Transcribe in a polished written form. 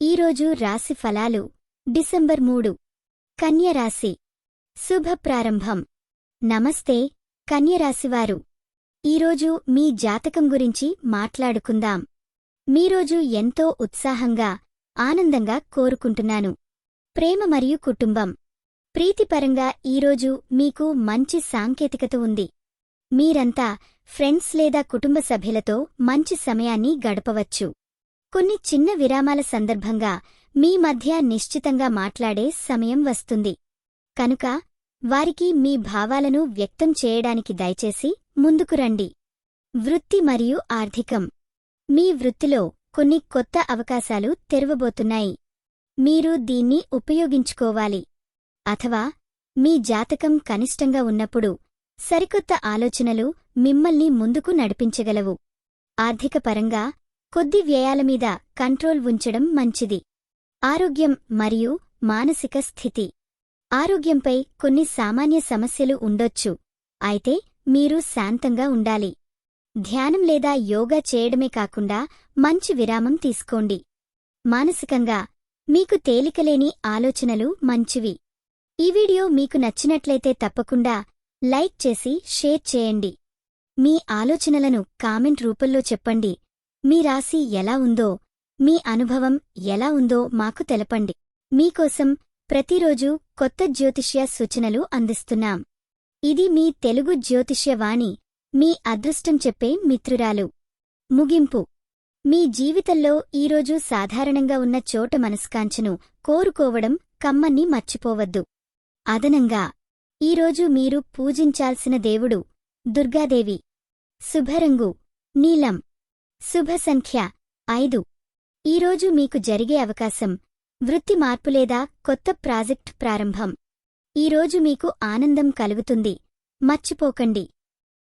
ఈరోజు రాశి ఫలాలు డిసెంబర్ 3 కన్య రాశి శుభ ప్రారంభం. నమస్తే కన్యరాశివారు, ఈరోజు మీ జాతకం గురించి మాట్లాడుకుందాం. మీరోజు ఎంతో ఉత్సాహంగా ఆనందంగా కోరుకుంటున్నాను. ప్రేమ మరియు కుటుంబం ప్రీతిపరంగా ఈరోజు మీకు మంచి సాంకేతికత ఉంది. మీరంతా ఫ్రెండ్స్ లేదా కుటుంబ సభ్యులతో మంచి సమయాన్ని గడపవచ్చు. కొన్ని చిన్న విరామాల సందర్భంగా మీ మధ్య నిశ్చితంగా మాట్లాడే సమయం వస్తుంది. కనుక వారికి మీ భావాలను వ్యక్తం చేయడానికి దయచేసి ముందుకు రండి. వృత్తి మరియు ఆర్థికం మీ వృత్తిలో కొన్ని కొత్త అవకాశాలు తెరవబోతున్నాయి. మీరు దీన్ని ఉపయోగించుకోవాలి. అథవా మీ జాతకం కనిష్టంగా ఉన్నప్పుడు సరికొత్త ఆలోచనలు మిమ్మల్ని ముందుకు నడిపించగలవు. ఆర్థికపరంగా కొద్ది వ్యయాలమీద కంట్రోల్ ఉంచడం మంచిది. ఆరోగ్యం మరియు మానసిక స్థితి ఆరోగ్యంపై కొన్ని సామాన్య సమస్యలు ఉండొచ్చు, అయితే మీరు శాంతంగా ఉండాలి. ధ్యానం లేదా యోగా చేయడమే కాకుండా మంచి విరామం తీసుకోండి. మానసికంగా మీకు తేలికలేని ఆలోచనలు మంచివి. ఈ వీడియో మీకు నచ్చినట్లయితే తప్పకుండా లైక్ చేసి షేర్ చేయండి. మీ ఆలోచనలను కామెంట్ రూపంలో చెప్పండి. మీ రాశి ఎలా ఉందో, మీ అనుభవం ఎలా ఉందో మాకు తెలపండి. మీకోసం ప్రతిరోజు కొత్త జ్యోతిష్య సూచనలు అందిస్తున్నాం. ఇది మీ తెలుగు జ్యోతిష్య వాణి, మీ అదృష్టం చెప్పే మిత్రురాలు. ముగింపు మీ జీవితంలో ఈరోజు సాధారణంగా ఉన్న చోట మనస్కాంచను కోరుకోవడం కమ్మన్ని మర్చిపోవద్దు. అదనంగా ఈరోజు మీరు పూజించాల్సిన దేవుడు దుర్గాదేవి. శుభరంగు నీలం. శుభ సంఖ్య 5. ఈరోజు మీకు జరిగే అవకాశం వృత్తి మార్పు లేదా కొత్త ప్రాజెక్ట్ ప్రారంభం. ఈరోజు మీకు ఆనందం కలుగుతుంది, మర్చిపోకండి.